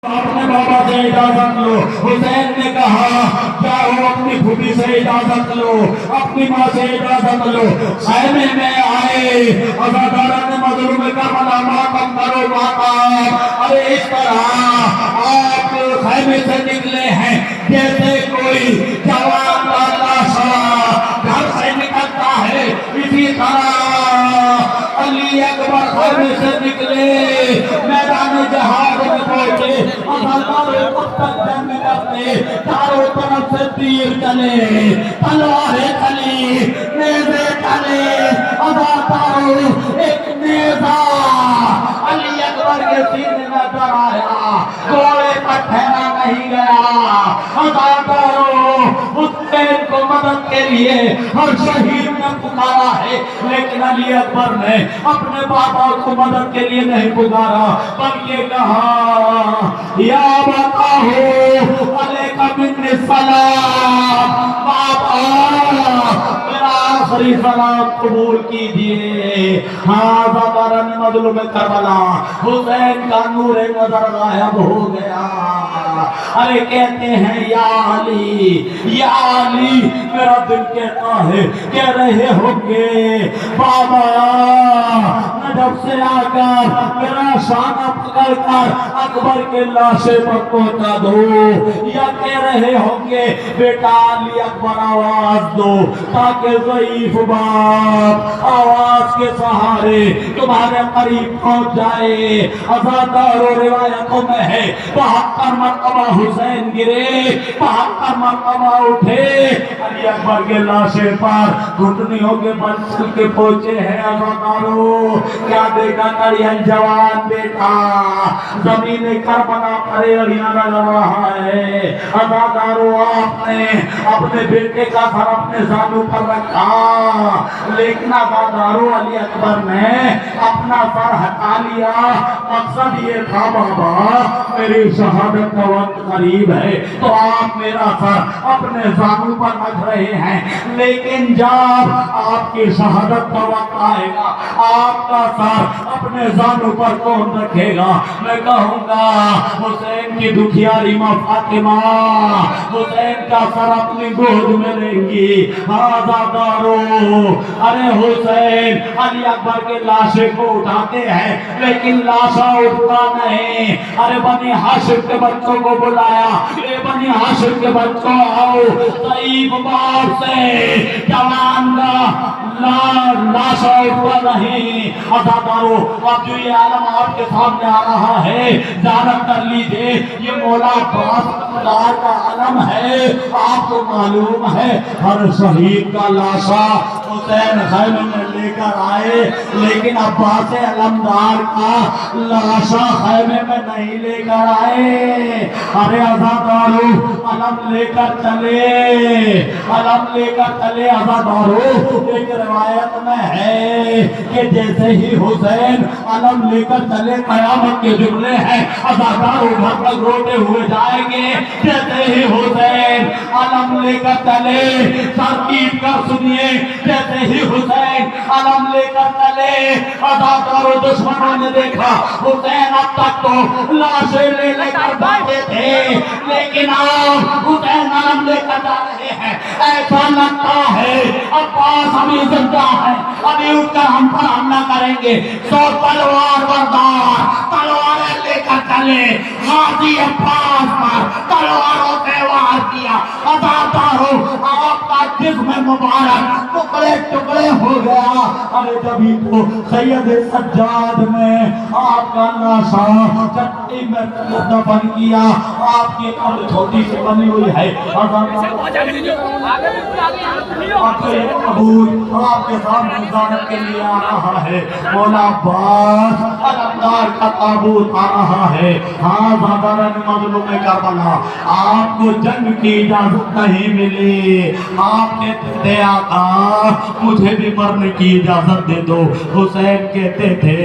اپنے بابا سے اجازت لو. حسین نے کہا جاؤ اپنی پھوپھی سے اجازت لو, اپنی ماں سے اجازت لو. خیمے میں آئے, عزاداران مظلوم کربلا ماتم کرو ماتم. ارے اس طرح آپ خیمے سے نکلے ہیں جیسے کوئی جوان کا لاشا گھر سے نکلتا ہے, اسی طرح علی اکبر خیمے سے نکلے, میدان جہاد میں پہنچے. چاروں طرف سے تیر چلے, تلواریں چلی, نیزے چلے. عزاداروں ایک نیزہ علی اکبر کے سینے میں در آیا, گھوڑے پر ٹھہرا نہیں گیا. عزاداروں حسین کو مدد کے لیے ہر شہید نے پکارا ہے, لیکن علی اکبر نے اپنے بابا کو مدد کے لیے نہیں پکارا, بلکہ کہا یا بتاؤ علیکہ منی السلام, بابا میرا آخری سلام قبول کیجئے. ہاں عزاداران مظلوم کربلا, حسین کا نور نظر غائب ہو گیا. ارے کہتے ہیں یا علی یا علی, میرا دل کہتا ہے کہہ رہے ہوں گے بابا نجف سے آ کر میرا شانہ پکڑ کر اکبر کے لاشے پر پہنچا دو, یا کہہ رہے ہوں گے بیٹا علی اکبر آواز دو تاکہ ضعیف باپ آواز کے سہارے تمہارے قریب پہنچ جائے. عزاداروں روایتوں میں ہے 72 مرتبہ حسین گرے, 72 مرتبہ اٹھے, علی اکبر کے لاشے پر گھٹنیوں کے بل چل کے پہنچے ہیں. عزاداروں کیا دیکھا کڑیان جوان بیٹا زمین کربلا پرے اڑیاں لڑ رہا ہے. عزاداروں آپ نے اپنے بیٹے کا سر اپنے زانوں پر رکھا, لیکن عزاداروں علی اکبر نے اپنا سر ہٹا لیا. مقصد یہ تھا بابا میری شہادت کا وقت قریب ہے تو آپ میرا سر اپنے زانوں پر رکھ رہے ہیں, لیکن جب آپ کی شہادت کا وقت آئے گا آپ کا سر اپنے زانوں پر کون رکھے گا؟ میں کہوں گا حسین کی دکھیاری ماں فاطمہ حسین کا سر اپنی گود میں لیں گی. عزاداروں ارے حسین علی اکبر کے لاشے کو اٹھاتے ہیں لیکن لاشا اٹھتا نہیں. ارے بنی ہاشم کے بچوں کو بلایا, اے بنی ہاشم کے بچوں آؤ, ضعیف باپ سے جوان لاشا اٹھتا نہیں. عزاداروں اب جو یہ عالم آپ کے سامنے آ رہا ہے جانب کر لیجئے, یہ مولا عباس علمدار کا علم ہے. آپ کو معلوم ہے ہر شہید کا لاشا حسین خیمے میں لے کر آئے, لیکن عباس علمدار کا لاشا خیمے میں نہیں لے کر آئے. ارے عزاداروں علم لے کر چلے, علم لے کر چلے. عزاداروں ایک روایت میں ہے کہ جیسے ہی حسین علم لے کر چلے, قیامت کے جملے ہیں, عزاداروں گھر تک روتے ہوئے جائیں گے. جیسے ہی حسین علم لے کر چلے, ترتیب کر سنیے, جیسے ہی حسین علم لے کر چلے, عزاداروں دشمنوں نے دیکھا حسین اب تک تو لاشیں لے لے کر بھاگے تھے, لیکن اب حسین علم لے کر جا رہے ہیں. ایسا لگتا ہے عباس ابھی زندہ ہے, ابھی اٹھ کر ہم پر حملہ کریں گے. سو تلوار بردار تلواریں لے کر چلے, غازی عباس پر تلواروں سے وار کیا. عزاداروں آپ کا جسم مبارک ٹکڑے ٹکڑے ہو گیا. ارے جبھی تو سید سجاد میں آپ کا لاشا چٹی میں دفن کیا. آپ کی قبر چھوٹی سی بنی ہوئی ہے. قبول آپ کے سامنے زیارت کے لیے آ رہا ہے. مولا عباس علمدار کا تابوت آ رہا ہے. ہاں عزاداران مظلوم کربلا, آپ کو جنگ کی اجازت نہیں ملی, آپ نے कहते थे आका मुझे भी मरने की इजाजत दे दो। हुसैन कहते थे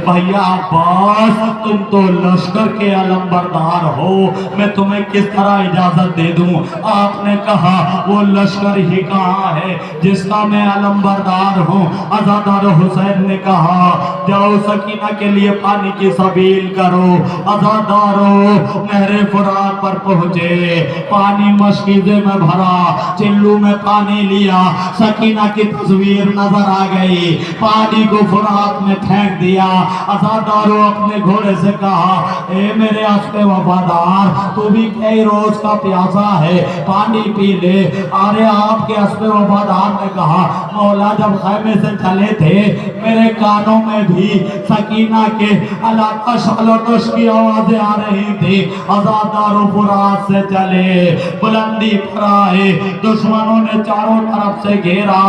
भैया अब्बास तुम तो लश्कर के अलमबरदार हो, मैं तुम्हें किस तरह इजाजत दे दूं। आपने कहा वो लश्कर ही कहाँ है जिसका मैं अलमबरदार हूँ। अज़ादार हुसैन ने कहा जाओ सकीना के लिए पानी की सबील करो। अज़ादारों नहरे फुरात पर पहुंचे, पानी मशकीज़े में भरा, चिल्लू में पानी लिया, सकीना की तस्वीर नजर आ गई, पानी को फुरात में फेंक दिया। अज़ादारों अपने घोड़े से कहा ए मेरे अस्पे वफादार तू भी कई रोज का प्यासा है, पानी पी ले। अरे आपके अस्पे वफादार ने कहा मौला जब खैमे से चले थे मेरे कानों में भी सकीना के अलाकश अलकश की आवाजें आ रही थी। अज़ादारों फुरात से चले, बुलंदी पर आए, दुश्मनों ने चारों तरफ से घेरा,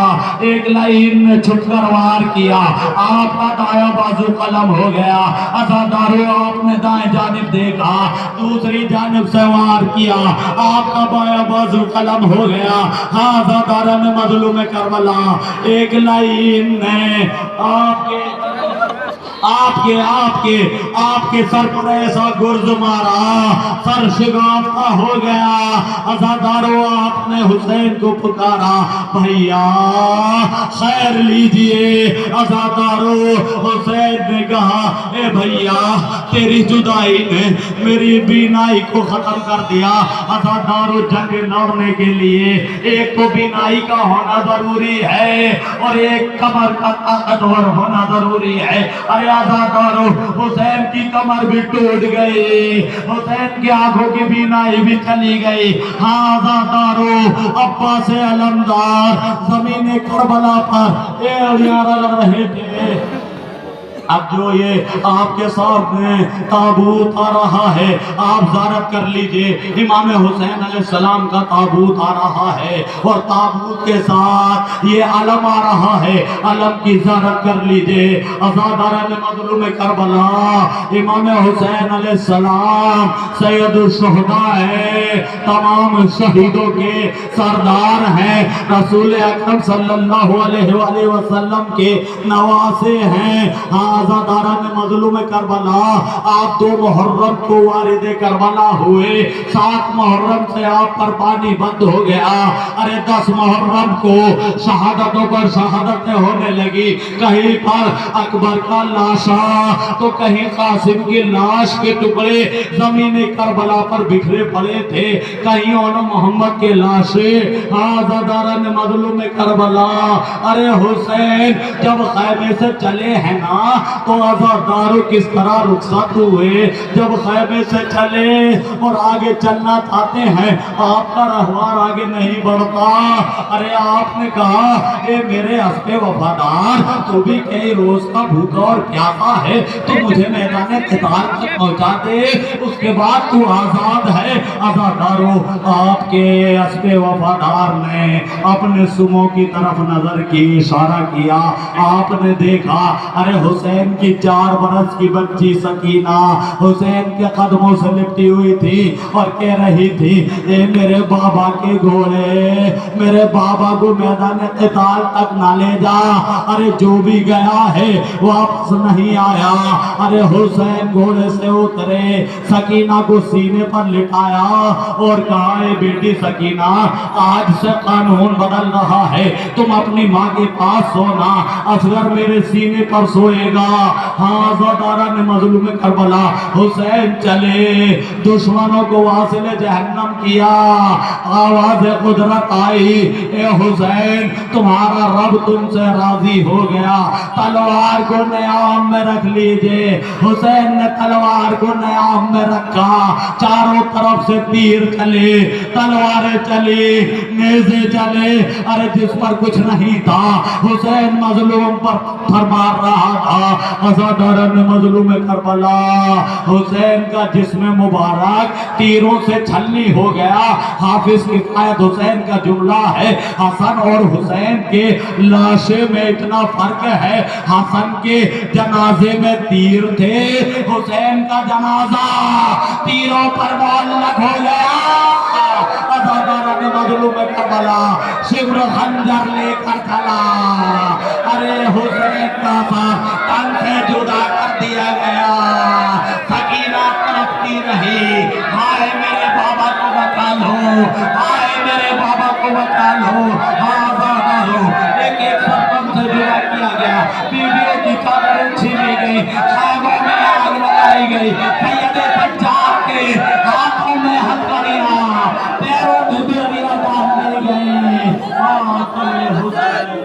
एक लाइन में छुटकर वार किया, आपका दाया बाजू कलम हो गया। अज़ादारों आपने दाएं जानिब देखा, दूसरी जानिब से वार किया, आपका बाया बाजू कलम हो गया। हाँ अज़ादारों ने मज़लूम करबला एक लाइन में आपके सर पर ऐसा गुर्ज मारा, सर शिगाफ्ता हो गया। अज़ादारों आपने हुसैन को पुकारा भैया खैर लीजिए। अज़ादारों हुसैन ने कहा ए भैया तेरी जुदाई ने मेरी बीनाई को खत्म कर दिया। अज़ादारों जंग लड़ने के लिए एक तो बीनाई का होना जरूरी है और एक कमर का ताकतवर होना जरूरी है। अरे अज़ादारों हुसैन की कमर भी टूट गई, हुसैन की आंखों की बीनाई भी चली गई। हाँ अज़ादारों अब्बास अलमदार ज़मीन करबला पर लड़ रहे थे। अब जो ये आपके सामने ताबूत आ रहा है आप ज़ारत कर लीजिए, इमाम हुसैन अलैहिस्सलाम का ताबूत आ रहा है और ताबूत के साथ ये अलम आ रहा है, अलम की ज़ारत कर लीजिए। अज़ादार मज़लूम करबला इमाम हुसैन अलैहिस्सलाम सैयदुल शुहदा है, तमाम शहीदों के सरदार हैं, रसूल अकरम सल्लल्लाहु अलैहि वसल्लम के नवासे हैं। आज़ादारान मज़लूम करबला आप 2 मुहर्रम को वारिद करबला हुए, 7 मुहर्रम से आप पर पानी बंद हो गया। अरे 10 मुहर्रम को शहादतों पर शहादतें होने लगी, कहीं पर अकबर का लाशा तो कहीं कासिम की लाश के टुकड़े जमीन करबला पर बिखरे पड़े थे, कहीं ओन मोहम्मद के लाशे। आज़ादारान मज़लूम करबला अरे हुसैन जब खैमे से चले हैं ना तो अज़ादारों किस तरह रुखसत हुए, जब खैमे से चले और आगे चलना चाहते हैं आपका रहवार आगे नहीं बढ़ता। अरे आपने कहा ए मेरे अस्पे वफादार तू भी कई रोज का भूखा और प्यासा है, तो मुझे मैदान क़िताल तक पहुंचा दे, उसके बाद तू आजाद है। अज़ादारों आपके अस्पे वफादार ने अपने सुमो की तरफ नजर की, इशारा किया, आपने देखा अरे हुसैन की 4 बरस की बच्ची सकीना हुसैन के कदमों से लिपटी हुई थी और कह रही थी ए मेरे बाबा के घोड़े, मेरे बाबा को मैदान क़िताल तक ना ले जा। अरे जो भी गया है वापस नहीं आया। अरे हुसैन घोड़े से उतरे, सकीना को सीने पर लिटाया और कहा ए बेटी सकीना आज से कानून बदल रहा है, तुम अपनी माँ के पास सोना, असगर मेरे सीने पर सोएगा। हाँ अज़ादारा ने मज़लूम करबला हुसैन चले, दुश्मनों को वासिल जहन्नम किया, आवाज़ कुदरत आई ए हुसैन तुम्हारा रब तुमसे राजी हो गया, तलवार को न्याम में रख लीजिए। हुसैन ने तलवार को न्याम में रखा, चारों तरफ से तीर चले, तलवारें चली, नेज़े चले। अरे जिस पर कुछ नहीं था हुसैन मज़लूम पर पत्थर मार रहा था। अज़ादारा ने मज़लूम करबला हुसैन का जिस्म मुबारक तीरों से छलनी हो गया। हाफिज किफ़ायत हुसैन का जुमला है हसन और हुसैन के लाशे में इतना फर्क है, हसन के जनाजे में तीर थे, हुसैन का जनाजा तीरों पर मुअल्लक हो गया। अज़ादारा ने मजलूम करबला शिवरो खंजर लेकर चला। अरे हुसैन का तन से जुदा कर दिया गया। सकीना तड़पती रही, हाय मेरे बाबा को बचा लो, हाय मेरे बाबा को बचा लो, आजाद हो। एक एक सरपंच से जुदा किया गया, बीवियों की चादरें छीनी गई, खाबों में आग लगाई गई, सैयदे सज्जाद के हाथों में हथकड़ियां, पैरों में बेड़ियां डाल दी गई। हुसैन